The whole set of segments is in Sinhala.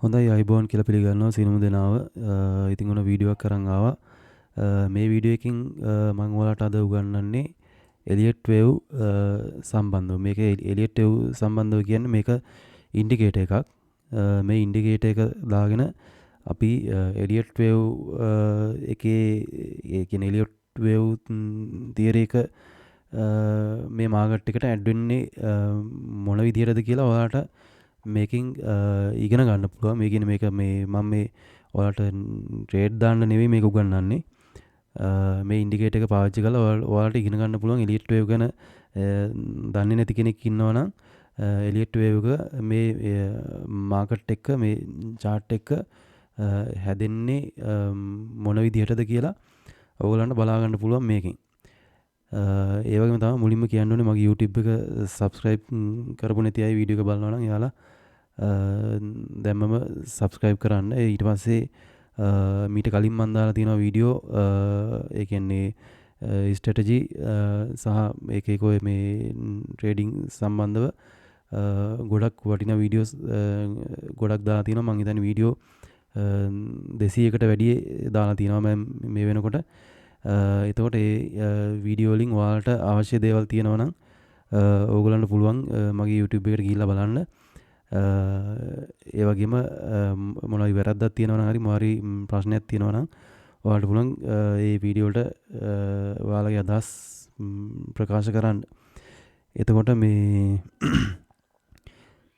හොඳයි අයිබෝන් කියලා පිළිගන්නවා සිනුම දෙනාව. ඉතින් ඔන්න වීඩියෝ එකක් කරන් ආවා. මේ වීඩියෝ එකකින් මම ඔයාලට අද උගන්වන්නේ එලියට් වේව් සම්බන්ධව. මේක එලියට් වේව් සම්බන්ධව කියන්නේ මේක ඉන්ඩිකේටර් එකක්. මේ ඉන්ඩිකේටර් එක දාගෙන අපි එලියට් වේව් එකේ ඒ කියන්නේ එලියට් වේව් තියරි එක මේ මාකට් එකට ඇඩ් වෙන්නේ මොන විදිහටද කියලා ඔයාලට මේකින් ඉගෙන ගන්න පුළුවන්. මේ කියන්නේ මේක මේ මම මේ ඔයාලට ට්‍රේඩ් දාන්න නෙවෙයි මේක උගන්වන්නේ. මේ ඉන්ඩිකේටර් එක පාවිච්චි කරලා ඔයාලට ඉගෙන ගන්න පුළුවන් එලියට් වේව් ගැන දන්නේ නැති කෙනෙක් ඉන්නවා නම් එලියට් වේව් එක මේ මාකට් එක මේ chart එක හැදෙන්නේ මොන විදිහටද කියලා ඔයගලන්ට බලා ගන්න පුළුවන් මේකෙන්. ඒ වගේම තමයි මුලින්ම කියන්න ඕනේ මගේ YouTube එක subscribe කරපු නැති අය වීඩියෝ එක බලනවා නම් එයාලා දැම්මම subscribe කරන්න. ඊට පස්සේ මීට කලින් මම දාලා තියෙනවා වීඩියෝ ඒ කියන්නේ strategy සහ ඒක ඔය මේ trading සම්බන්ධව ගොඩක් වටිනා වීඩියෝස් ගොඩක් දාලා තියෙනවා. මම හිතන්නේ වීඩියෝ 200කට වැඩි දාලා තියෙනවා මම මේ වෙනකොට. එතකොට ඒ වීඩියෝ වලින් ඔයාලට අවශ්‍ය දේවල් තියෙනවා නම් ඕගොල්ලන්ට පුළුවන් මගේ YouTube එකට ගිහිල්ලා බලන්න. ඒ වගේම මොනවාරි වැරද්දක් තියෙනවා නම් හරි මොනවාරි ප්‍රශ්නයක් තියෙනවා නම් ඔයාලට පුළුවන් ඒ වීඩියෝ වලට ඔයාලගේ අදහස් ප්‍රකාශ කරන්න. එතකොට මේ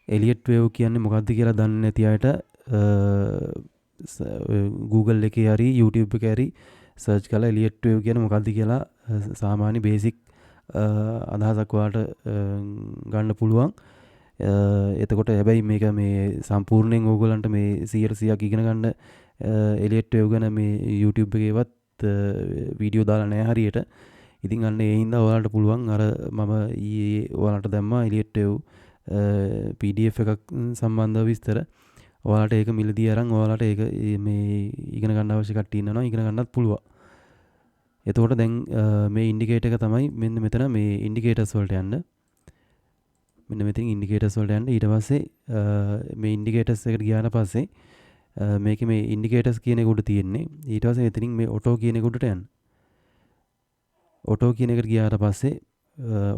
එලියට් වේව් කියන්නේ මොකක්ද කියලා දන්නේ නැති අයට Google එකේ හරි YouTube එකේ හරි සර්ච් කරලා එලියට් වේව් කියන්නේ මොකක්ද කියලා සාමාන්‍ය බේසික් අදහසක් ඔයාලට ගන්න පුළුවන්. එතකොට හැබැයි මේක මේ සම්පූර්ණයෙන් ඕගොල්ලන්ට මේ 100% ඉගෙන ගන්න එලියට් වේව් ගැන මේ YouTube එකේවත් වීඩියෝ දාලා නැහැ හරියට. ඉතින් අන්න ඒ හින්දා ඔයාලට පුළුවන් අර මම ඊයේ ඔයාලට දැම්මා එලියට් වේව් PDF එකක් සම්බන්ධව විස්තර. ඔයාලට ඒක මිලදී අරන් ඔයාලට ඒක මේ ඉගෙන ගන්න අවශ්‍ය කට්ටිය ඉන්නවා ඉගෙන ගන්නත් පුළුවන්. එතකොට දැන් මේ ඉන්ඩිකේටර් එක තමයි මෙන්න මෙතන මේ ඉන්ඩිකේටර්ස් වලට යන්න. මෙන්න මෙතන ඉන්ඩිකේටර්ස් වලට යන්න. ඊට පස්සේ මේ ඉන්ඩිකේටර්ස් එකට ගියාට පස්සේ මේකේ මේ ඉන්ඩිකේටර්ස් කියන එක උඩ තියෙන්නේ. ඊට පස්සේ මෙතනින් මේ ඔටෝ කියන එක උඩට යන්න. ඔටෝ කියන එකට ගියාට පස්සේ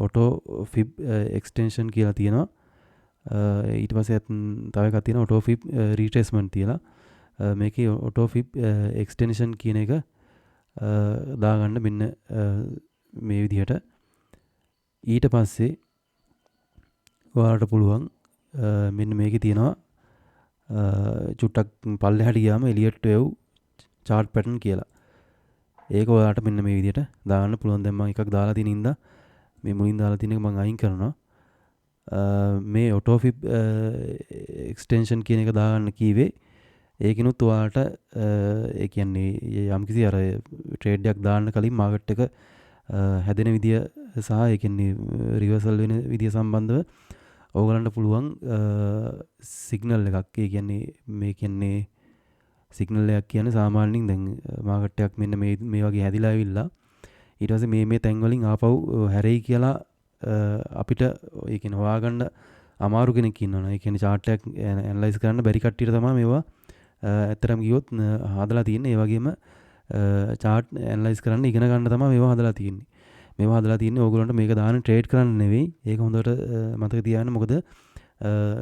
ඔටෝ ෆිබ් එක්ස්ටෙන්ෂන් කියලා තියෙනවා. ඊට පස්සේ තව එකක් තියෙනවා ඔටෝ ෆිබ් රීට්‍රේස්මන්ට් කියලා. මේකේ ඔටෝ ෆිබ් එක්ස්ටෙන්ෂන් කියන එක දාගන්න මෙන්න මේ විදිහට. ඊට පස්සේ ඔයාලට පුළුවන් මෙන්න මේකේ තියෙනවා චුට්ටක් පල්ලෙහාට ගියාම එලියට් වේව් chart pattern කියලා. ඒක ඔයාලට මෙන්න මේ විදිහට දාන්න පුළුවන්. දැන් මම එකක් දාලා තියෙන ඉඳලා මේ මුලින් දාලා තියෙන එක මම අයින් කරනවා. මේ ඔටෝ ෆිබ් එක්ස්ටෙන්ෂන් කියන එක දාගන්න කීවේ ඒකිනුත් ඔයාලට ඒ කියන්නේ යම්කිසි අර ට්‍රේඩ් එකක් දාන්න කලින් මාකට් එක හැදෙන විදිය සහ ඒ කියන්නේ රිවර්සල් වෙන විදිය සම්බන්ධව ඕගලන්ට පුළුවන් සිග්නල් එකක්. ඒ කියන්නේ මේ කියන්නේ සිග්නල් එකක් කියන්නේ සාමාන්‍යයෙන් දැන් මාකට් එකක් මෙන්න මේ වගේ හැදිලා ඇවිල්ලා ඊට පස්සේ මේ තැන් වලින් ආපහු හැරෙයි කියලා අපිට ඒ කියන්නේ හොයාගන්න අමාරු කෙනෙක් ඉන්නවනේ. ඒ කියන්නේ chart එකක් ඇනලයිස් කරන්න බැරි කට්ටියට තමයි මේවා ඇත්තටම ගියොත් හදලා තියෙන්නේ. ඒ වගේම chart ඇනලයිස් කරන්න ඉගෙන ගන්න තමයි මේවා හදලා තියෙන්නේ. මේවා හදලා තියෙන්නේ ඕගොල්ලන්ට මේක දාන්න ට්‍රේඩ් කරන්න නෙවෙයි. ඒක හොඳට මතක තියාගන්න. මොකද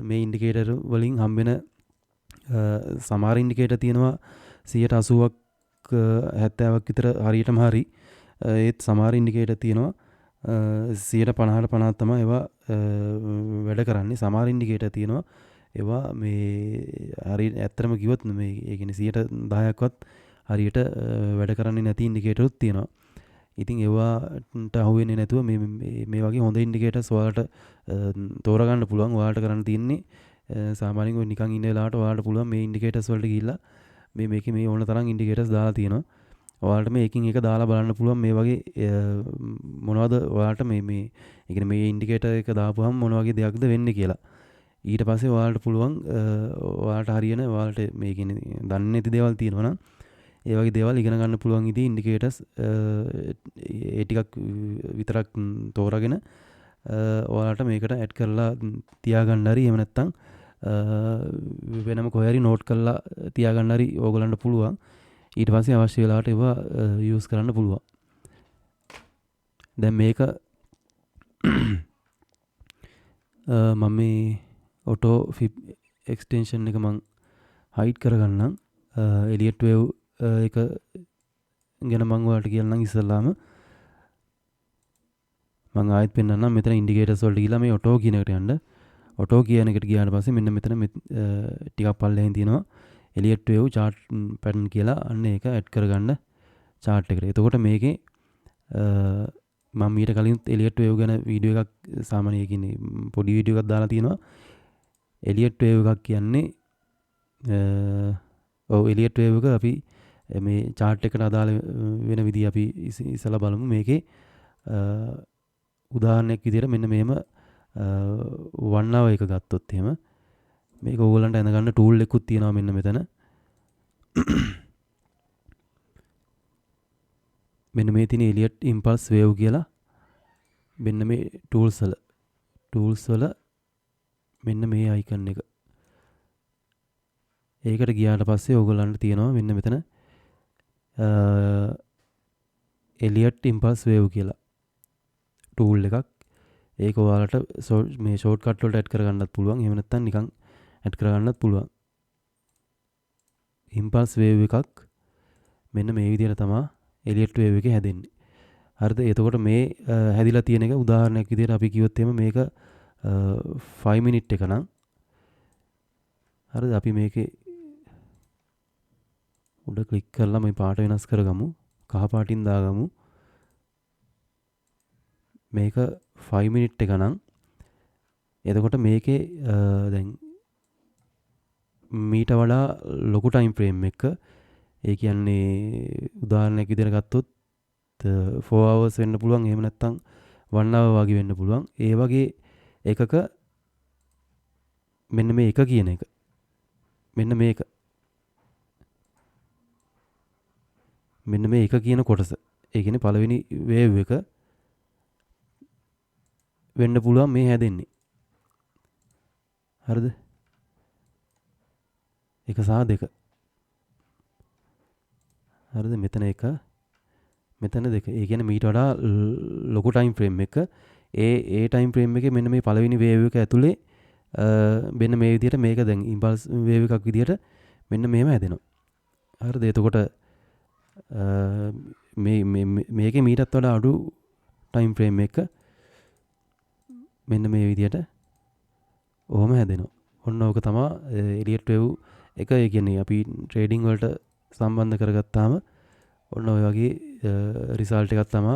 මේ ඉන්ඩිකේටර් වලින් හම්බෙන සමහර ඉන්ඩිකේටර් තියෙනවා 80%ක් 70ක් විතර හරියටම හරි. ඒත් සමහර ඉන්ඩිකේටර් තියෙනවා 50%ට 50 තමයි ඒවා වැඩ කරන්නේ. සමහර ඉන්ඩිකේටර් තියෙනවා ඒවා මේ හරි ඇත්තටම කිව්වොත් මේ ඒ කියන්නේ 10%ක්වත් හරියට වැඩ කරන්නේ නැති ඉන්ඩිකේටරුත් තියෙනවා. ඉතින් ඒවාට අහුවෙන්නේ නැතුව මේ වගේ හොඳ ඉන්ඩිකේටර්ස් ඔයාලට තෝරගන්න පුළුවන්. ඔයාලට කරන්න තියෙන්නේ සාමාන්‍යයෙන් ඔය නිකන් ඉන්න වෙලාවට ඔයාලට පුළුවන් මේ ඉන්ඩිකේටර්ස් වලට ගිහිල්ලා මේකේ මේ ඕන තරම් ඉන්ඩිකේටර්ස් දාලා තියෙනවා. ඔයාලට මේකින් එක දාලා බලන්න පුළුවන් මේ වගේ මොනවද ඔයාලට මේ ඒ කියන්නේ මේ ඉන්ඩිකේටර් එක දාපුවම මොන වගේ දෙයක්ද වෙන්නේ කියලා. ඊට පස්සේ ඔයාලට පුළුවන් ඔයාලට හරියන ඔයාලට මේ කියන්නේ දන්නේ නැති දේවල් තියෙනවා නම් ඒ වගේ දේවල් ඉගෙන ගන්න පුළුවන් ඉතින් ඉන්ඩිකේටර්ස් ඒ ටිකක් විතරක් තෝරාගෙන ඔයාලට මේකට ඇඩ් කරලා තියාගන්න හරි එහෙම නැත්නම් වෙනම කොහේ හරි නෝට් කරලා තියාගන්න හරි ඕගලන්ට පුළුවන්. ඊට පස්සේ අවශ්‍ය වෙලාවට ඒවා යූස් කරන්න පුළුවන්. දැන් මේක මම මේ ඔටෝ ෆිබ් එක්ස්ටෙන්ෂන් එක මං හයිඩ් කරගන්නම්. එලියට් වේව් එක ගැන මං ඔයාලට කියන්නම් ඉස්සෙල්ලාම. මං ආයෙත් පෙන්නන්නම් මෙතන ඉන්ඩිකේටර්ස් වලට ගිහලා මේ ඔටෝ කියන එකට යන්න. ඔටෝ කියන එකට ගියාට පස්සේ මෙන්න මෙතන ටිකක් පල්ලෙහෙන් තියෙනවා එලියට් වේව් chart pattern කියලා. අන්න ඒක ඇඩ් කරගන්න chart එකට. එතකොට මේකේ මම ඊට කලින් එලියට් වේව් ගැන වීඩියෝ එකක් සාමාන්‍යයෙන් කියන්නේ පොඩි වීඩියෝ එකක් දාලා තියෙනවා. එලියට් වේව් එකක් කියන්නේ එලියට් වේව් එක අපි මේ chart එකට අදාළ වෙන විදිහ අපි ඉස්සලා බලමු. මේකේ උදාහරණයක් විදිහට මෙන්න මෙහෙම 1 hour එක ගත්තොත් එහෙම මේක ඕගලන්ට ඇඳගන්න ටූල් එකකුත් තියෙනවා මෙන්න මෙතන. මෙන්න මේ තියෙන එලියට් ඉම්පල්ස් වේව් කියලා මෙන්න මේ ටූල්ස් වල මෙන්න මේ අයිකන් එක. ඒකට ගියාට පස්සේ ඕගලන්ට තියෙනවා මෙන්න මෙතන එලියට් ඉම්පල්ස් වේව් කියලා ටූල් එකක්. ඒක ඔයාලට මේ ෂෝට් කට් වලට ඇඩ් කරගන්නත් පුළුවන්. එහෙම නැත්නම් නිකන් ඇඩ් කරගන්නත් පුළුවන්. ඉම්පල්ස් වේව් එකක් මෙන්න මේ විදිහට තමයි එලියට් වේව් එකේ හැදෙන්නේ. හරිද? එතකොට මේ හැදිලා තියෙන එක උදාහරණයක් විදිහට අපි කිව්වොත් එහෙම මේක 5 minute එක නම් හරිද? අපි මේකේ උඩ ක්ලික් කරලා මේ පාට වෙනස් කරගමු. කහ පාටින් දාගමු. මේක 5 minute එක නම් එතකොට මේකේ දැන් මීට වඩා ලොකු ටයිම් ෆ්‍රේම් එක ඒ කියන්නේ උදාහරණයක් විදිහට ගත්තොත් 4 hours වෙන්න පුළුවන්. එහෙම නැත්නම් 1 hour වගේ වෙන්න පුළුවන්. ඒ වගේ එකක මෙන්න මේ එක කියන එක මෙන්න මේක මෙන්න මේ එක කියන කොටස ඒ කියන්නේ පළවෙනි වේව් එක වෙන්න පුළුවන් මේ හැදෙන්නේ. හරිද? එක සහ දෙක. හරිද? මෙතන එක මෙතන දෙක. ඒ කියන්නේ මීට වඩා ලොකු ටයිම් ෆ්‍රේම් එක. ඒ ටයිම් ෆ්‍රේම් එකේ මෙන්න මේ පළවෙනි වේව් එක ඇතුලේ මෙන්න මේ විදිහට මේක දැන් ඉම්පල්ස් වේව් එකක් විදිහට මෙන්න මෙහෙම හැදෙනවා. හරිද? එතකොට මේකේ මීටත් වඩා අඩු ටයිම් ෆ්‍රේම් එක මෙන්න මේ විදිහට ඔහොම හැදෙනවා. ඔන්න ඕක තමයි එලියට් වේව් එක. ඒ කියන්නේ අපි ට්‍රේඩින් වලට සම්බන්ධ කරගත්තාම ඔන්න ඔය වගේ රිසල්ට් එකක් තමයි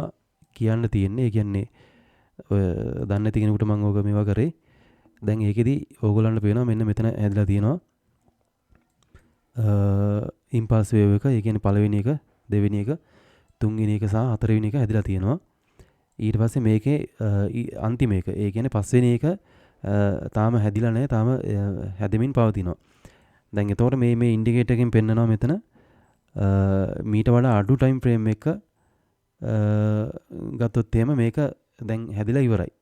කියන්න තියෙන්නේ. ඒ කියන්නේ ඔය දන්නේ නැති කෙනෙකුට මම ඕක මේවා කරේ. දැන් ඒකෙදි ඕගොල්ලන්ට පේනවා මෙන්න මෙතන හැදලා තියෙනවා ඉම්පල්ස් වේව් එක. ඒ කියන්නේ පළවෙනි එක, දෙවෙනි එක, තුන්වෙනි එක සහ හතරවෙනි එක හැදලා තියෙනවා. ඊට පස්සේ මේකේ අන්තිම එක ඒ කියන්නේ පස්වෙනි එක තාම හැදිලා නැහැ. තාම හැදෙමින් පවතිනවා. දැන් එතකොට මේ ඉන්ඩිකේටර් එකෙන් පෙන්නනවා මෙතන මීට වඩා අඩු ටයිම් ෆ්‍රේම් එක ගත්තොත් එහෙම මේක දැන් හැදිලා ඉවරයි.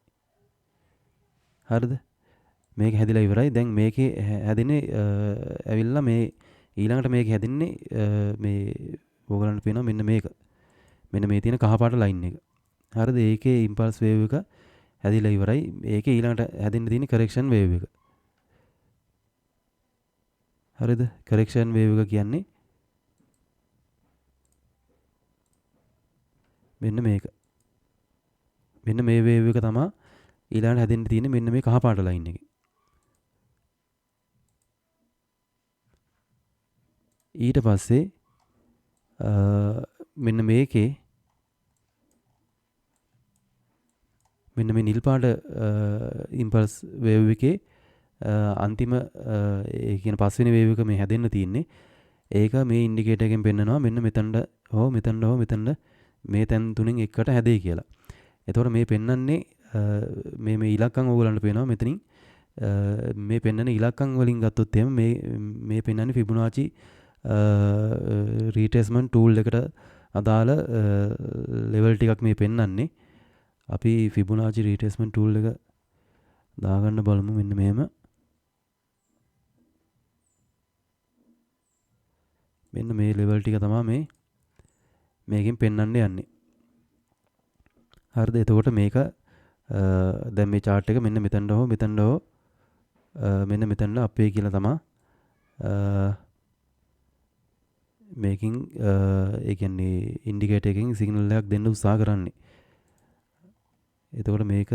හරිද? මේක හැදිලා ඉවරයි. දැන් මේකේ හැදෙන්නේ ඇවිල්ලා මේ ඊළඟට මේක හැදෙන්නේ මේ ඕගලන්ට පේනවා මෙන්න මේක. මෙන්න මේ තියෙන කහ පාට ලයින් එක. හරිද? ඒකේ ඉම්පල්ස් වේව් එක හැදිලා ඉවරයි. ඒකේ ඊළඟට හැදෙන්න තියෙන කරෙක්ෂන් වේව් එක. හරිද? කරෙක්ෂන් වේව් එක කියන්නේ මෙන්න මේක. මෙන්න මේ වේව් එක තමයි ඊළඟට හැදෙන්න තියෙන්නේ මෙන්න මේ කහ පාට ලයින් එකේ. ඊට පස්සේ මෙන්න මේකේ මෙන්න මේ නිල් පාට ඉම්පල්ස් වේව් එකේ අන්තිම ඒ කියන පස්වෙනි වේව් එක මේ හැදෙන්න තියෙන්නේ. ඒක මේ ඉන්ඩිකේටර් එකෙන් පෙන්නනවා මෙන්න මෙතනට හෝ මෙතන මේ තැන් තුනෙන් එකට හැදෙයි කියලා. එතකොට මේ පෙන්වන්නේ මේ ඉලක්කම් ඕගලන්ට පේනවා මෙතනින් මේ පෙන්වන ඉලක්කම් වලින් ගත්තොත් එහෙම මේ පෙන්වන්නේ ෆිබොනාචි රීට්‍රේස්මන්ට් ටූල් එකට අදාළ ලෙවල් ටිකක් මේ පෙන්වන්නේ. අපි ෆිබොනාචි රීට්‍රේස්මන්ට් ටූල් එක දාගන්න බලමු මෙන්න මෙහෙම. මෙන්න මේ ලෙවල් ටික තමයි මේකෙන් පෙන්වන්න යන්නේ. හරිද? එතකොට මේක දැන් මේ chart එක මෙන්න මෙතනට හෝ මෙන්න මෙතනට අපේ කියලා තමයි මේකින් ඒ කියන්නේ ඉන්ඩිකේටර් එකකින් සිග්නල් එකක් දෙන්න උත්සාහ කරන්නේ. එතකොට මේක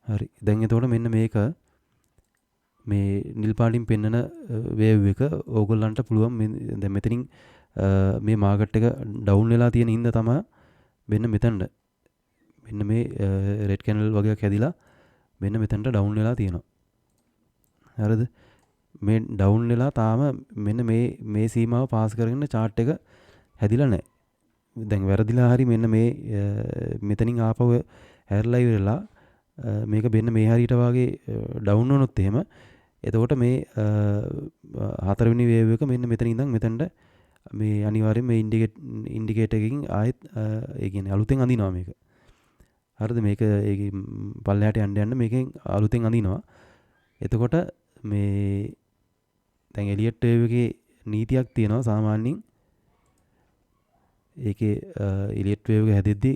හරි. දැන් එතකොට මෙන්න මේක මේ නිල් පාටින් පෙන්නන වේව් එක ඕගොල්ලන්ට පුළුවන් දැන් මෙතනින් මේ මාකට් එක ඩවුන් වෙලා තියෙන හින්දා තමයි මෙන්න මෙතනට මෙන්න මේ රෙඩ් කැනල් වගේක් හැදිලා මෙන්න මෙතනට ඩවුන් වෙලා තියෙනවා. හරිද? මේ ඩවුන් වෙලා තාම මෙන්න මේ සීමාව පාස් කරගෙන chart එක හැදිලා නැහැ. දැන් වැරදිලා හරි මෙන්න මේ මෙතනින් ආපහු හැරලා ඉවරලා මේක මෙන්න මේ හරියට වාගේ ඩවුන් වුණොත් එහෙම එතකොට මේ හතරවෙනි වේව් එක මෙන්න මෙතන ඉඳන් මෙතනට මේ අනිවාර්යෙන් මේ ඉන්ඩිකේටර් එකකින් ආයෙත් ඒ කියන්නේ අලුතෙන් අඳිනවා මේක. හරිද? මේක ඒකේ පල්ලෙහාට යන්න මේකෙන් අලුතෙන් අඳිනවා. එතකොට මේ දැන් එලියට් වේව් එකේ නීතියක් තියෙනවා සාමාන්‍යයෙන්. ඒකේ එලියට් වේව් එක හැදෙද්දි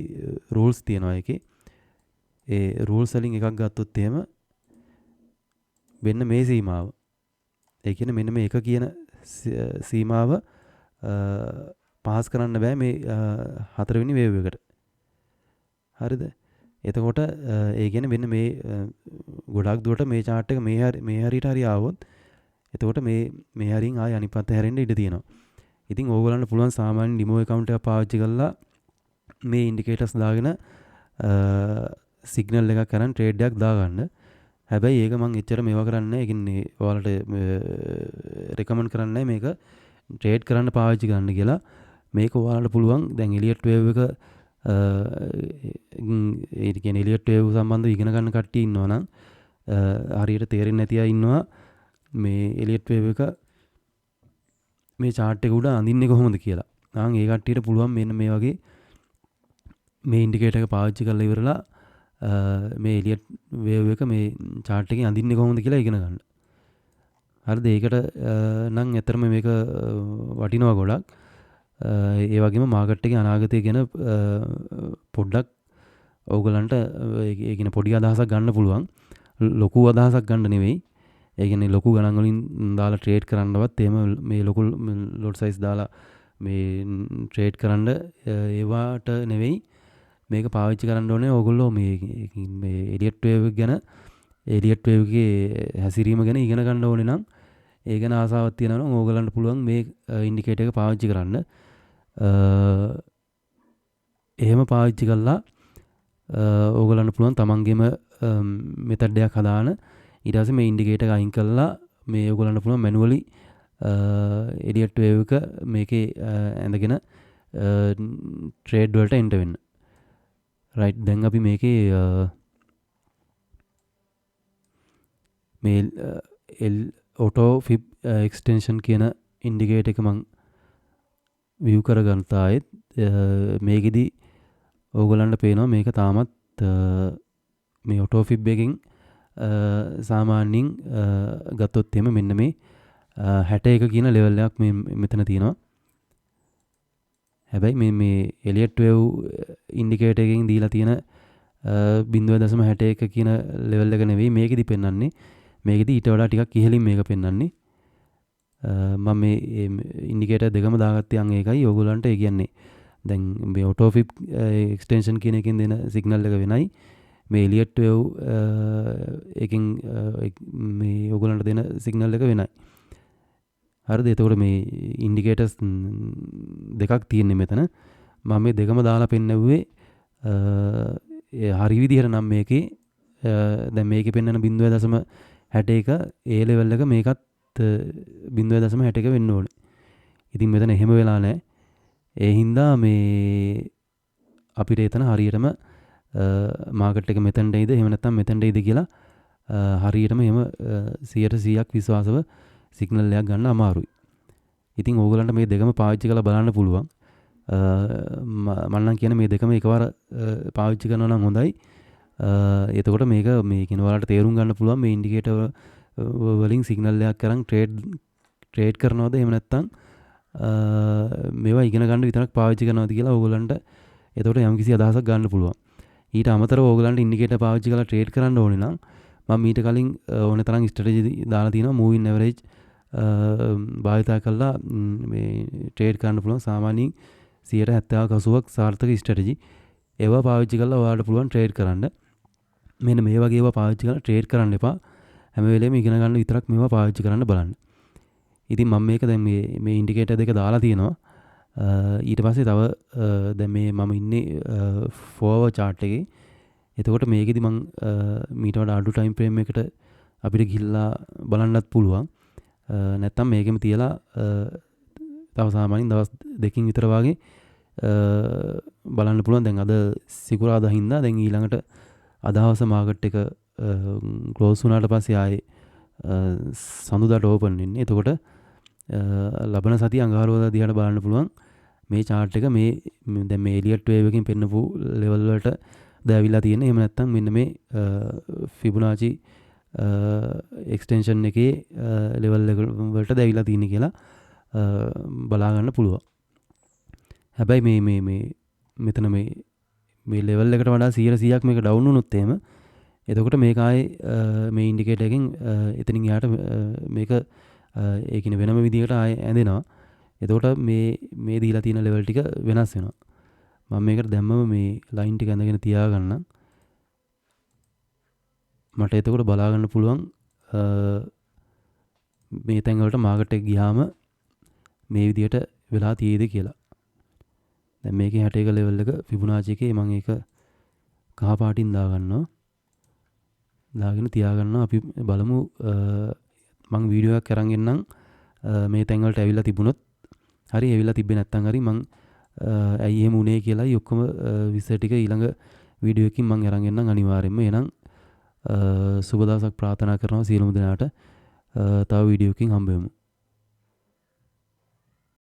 රූල්ස් තියෙනවා ඒකේ. ඒ රූල්ස් වලින් එකක් ගත්තොත් එහෙම මෙන්න මේ සීමාව. ඒ කියන්නේ මෙන්න මේ එක කියන සීමාව පාස් කරන්න බෑ මේ හතරවෙනි වේව් එකට. හරිද? එතකොට ඒ කියන්නේ මෙන්න මේ ගොඩක් දුරට මේ chart එක මේ හරියට හරි ආවොත් එතකොට මේ හරියෙන් ආය අනිත් පැත්ත හැරෙන්න ඉඩ තියෙනවා. ඉතින් ඕගොල්ලන්ට පුළුවන් සාමාන්‍ය ඩිමෝ account එකක් පාවිච්චි කරලා මේ indicators දාගෙන සිග්නල් එකක් කරන් ට්‍රේඩ් එකක් දාගන්න. හැබැයි ඒක මම එච්චර මේවා කරන්නේ නැහැ. ඒ කියන්නේ ඔයාලට රෙකමන්ඩ් කරන්නේ නැහැ මේක ට්‍රේඩ් කරන්න පාවිච්චි කරන්න කියලා. මේක ඔයාලට පුළුවන් දැන් එලියට් වේව් එක ඒ කියන්නේ එලියට් වේව් සම්බන්ධව ඉගෙන ගන්න කට්ටිය ඉන්නවා නම් හරියට තේරෙන්නේ නැති අය ඉන්නවා මේ එලියට් වේව් එක මේ chart එක උඩ අඳින්නේ කොහොමද කියලා. ආන් ඒ කට්ටියට පුළුවන් මෙන්න මේ වගේ මේ ඉන්ඩිකේටර් එක පාවිච්චි කරලා ඉවරලා මේ එලියට් වේව් එක මේ chart එකේ අඳින්නේ කොහොමද කියලා ඉගෙන ගන්න. හරිද? ඒකට නම් ඇත්තටම මේක වටිනවා ගොඩක්. ඒ වගේම මාකට් එකේ අනාගතය ගැන පොඩ්ඩක් ඕගලන්ට ඒ කියන්නේ පොඩි අදහසක් ගන්න පුළුවන්. ලොකු අදහසක් ගන්න නෙවෙයි. ඒ කියන්නේ ලොකු ගණන් වලින් දාලා ට්‍රේඩ් කරන්නවත් එහෙම මේ ලොකු ලොට් සයිස් දාලා මේ ට්‍රේඩ් කරන්න ඒවට නෙවෙයි මේක පාවිච්චි කරන්න ඕනේ. ඕගොල්ලෝ මේ එලියට් වේව් ගැන එලියට් වේව් එකේ හැසිරීම ගැන ඉගෙන ගන්න ඕනේ නම් ඒ ගැන ආසාවක් තියෙනවා නම් ඕගලන්ට පුළුවන් මේ ඉන්ඩිකේටර් එක පාවිච්චි කරන්න. එහෙම පාවිච්චි කළා ඕගලන්ට පුළුවන් තමන්ගේම මෙතඩ් එකක් හදාන ඊට පස්සේ මේ ඉන්ඩිකේටර් එක අයින් කළා මේ ඕගලන්ට පුළුවන් මැනුවලි එලියට් වේව් එක මේකේ ඇඳගෙන ට්‍රේඩ් වලට එන්ටර් වෙන්න. රයිට්. දැන් අපි මේකේ මේ auto fib extension කියන ඉන්ඩිකේටර් එක මම view කරගන්න තායෙත් මේකෙදි ඕගලන්ට පේනවා මේක තාමත් මේ auto fib එකකින් සාමාන්‍යයෙන් ගත්තොත් එහෙම මෙන්න මේ 61 කියන ලෙවල් එකක් මේ මෙතන තියෙනවා. හැබැයි මේ එලියට් වේව් ඉන්ඩිකේටර් එකකින් දීලා තියෙන 0.61 කියන ලෙවල් එක නෙවෙයි මේකෙදි පෙන්වන්නේ. මේකෙදි ඊට වඩා ටිකක් ඉහළින් මේක පෙන්වන්නේ. මම මේ ඉන්ඩිකේටර් දෙකම දාගත්තේ අන් ඒකයි. ඕගොල්ලන්ට ඒ කියන්නේ දැන් මේ auto fib extension කියන එකෙන් දෙන සිග්නල් එක වෙනයි. මේ එලියට් වේව් එකකින් මේ ඕගොල්ලන්ට දෙන සිග්නල් එක වෙනයි. හරිද? එතකොට මේ ඉන්ඩිකේටර්ස් දෙකක් තියෙන්නේ මෙතන. මම මේ දෙකම දාලා පෙන්නවුවේ හරි විදිහට නම් මේකේ දැන් මේකේ පෙන්වන 0.61 ඒ ලෙවල් එක මේකත් 0.61 වෙන්න ඕනේ. ඉතින් මෙතන එහෙම වෙලා නැහැ. ඒ හින්දා මේ අපිට එතන හරියටම මාකට් එක මෙතනට එයිද එහෙම නැත්නම් මෙතනට එයිද කියලා හරියටම එහෙම 100% විශ්වාසව සිග්නල් එකක් ගන්න අමාරුයි. ඉතින් ඕගලන්ට මේ දෙකම පාවිච්චි කරලා බලන්න පුළුවන්. මම නම් කියන්නේ මේ දෙකම එකවර පාවිච්චි කරනවා නම් හොඳයි. එතකොට මේක මේ කියන ඔයාලට තේරුම් ගන්න පුළුවන් මේ ඉන්ඩිකේටර් වලින් සිග්නල් එකක් කරන් ට්‍රේඩ් කරනවද එහෙම නැත්නම් මේවා ඉගෙන ගන්න විතරක් පාවිච්චි කරනවද කියලා ඕගලන්ට එතකොට යම්කිසි අදහසක් ගන්න පුළුවන්. ඊට අමතරව ඕගලන්ට ඉන්ඩිකේටර් පාවිච්චි කරලා ට්‍රේඩ් කරන්න ඕනේ නම් මම ඊට කලින් ඕනේ තරම් ස්ට්‍රැටජි දාලා තියෙනවා මූවින් ඇවරේජ් භාවිතා කරලා මේ ට්‍රේඩ් කරන්න පුළුවන් සාමාන්‍යයෙන් 70%ක් සාර්ථක ස්ට්‍රැටජි ඒවා පාවිච්චි කරලා ඔයාලට පුළුවන් ට්‍රේඩ් කරන්න. මෙන්න මේ වගේ ඒවා පාවිච්චි කරලා ට්‍රේඩ් කරන්න එපා. හැම වෙලේම ඉගෙන ගන්න විතරක් මේවා පාවිච්චි කරන්න බලන්න. ඉතින් මම මේක දැන් මේ ඉන්ඩිකේටර් දෙක දාලා තියෙනවා. ඊට පස්සේ තව දැන් මේ මම ඉන්නේ ෆෝවර් chart එකේ. එතකොට මේකෙදි මම මීට වඩා අඩු ටයිම් ෆ්‍රේම් එකකට අපිට ගිහිල්ලා බලන්නත් පුළුවන්. නැත්තම් මේකෙම තියලා තව සාමාන්‍යයෙන් දවස් දෙකකින් විතර වගේ බලන්න පුළුවන්. දැන් අද සිකුරාදා හින්දා දැන් ඊළඟට අදහවස මාකට් එක ක්ලෝස් වුණාට පස්සේ ආයේ සඳුදාට ඕපන් වෙන්නේ. එතකොට ලබන සතිය අඟහරුවාදා දිහාට බලන්න පුළුවන් මේ chart එක මේ දැන් මේ එලියට් වේව් එකකින් පෙන්නපු level වලට දැවිලා තියෙන්නේ. එහෙම නැත්නම් මෙන්න මේ ෆිබොනාචි එක්ස්ටෙන්ෂන් එකේ level එක වලට දැවිලා තියෙන්නේ කියලා බලා ගන්න පුළුවන්. හැබැයි මේ මෙතන මේ level එකට වඩා 100%ක් මේක down වුණොත් එහෙම එතකොට මේක ආයේ මේ ඉන්ඩිකේටර් එකෙන් එතනින් යාට මේක ඒ කියන්නේ වෙනම විදිහකට ආයේ ඇඳෙනවා. එතකොට මේ දීලා තියෙන level ටික වෙනස් වෙනවා. මම මේකට දැම්මම මේ line ටික ඇඳගෙන තියාගන්නම්. මට එතකොට බලා ගන්න පුළුවන් මේ තැන් වලට මාකට් එක ගියාම මේ විදිහට වෙලා තියෙයිද කියලා. දැන් මේකේ 61 level එක ෆිබොනාචි එකේ මම ඒක කහ පාටින් දාගන්නවා. දාගෙන තියාගන්නවා. අපි බලමු මම වීඩියෝ එකක් අරන් එන්නම් මේ තැන් වලට ඇවිල්ලා තිබුණොත් හරි ඇවිල්ලා තිබ්බේ නැත්නම් හරි මම ඇයි එහෙම උනේ කියලායි ඔක්කොම විස්තර ටික ඊළඟ වීඩියෝ එකකින් මම අරන් එන්නම් අනිවාර්යයෙන්ම. එහෙනම් සුබ දවසක් ප්‍රාර්ථනා කරනවා සියලුම දෙනාට. තව වීඩියෝ එකකින් හම්බ වෙමු.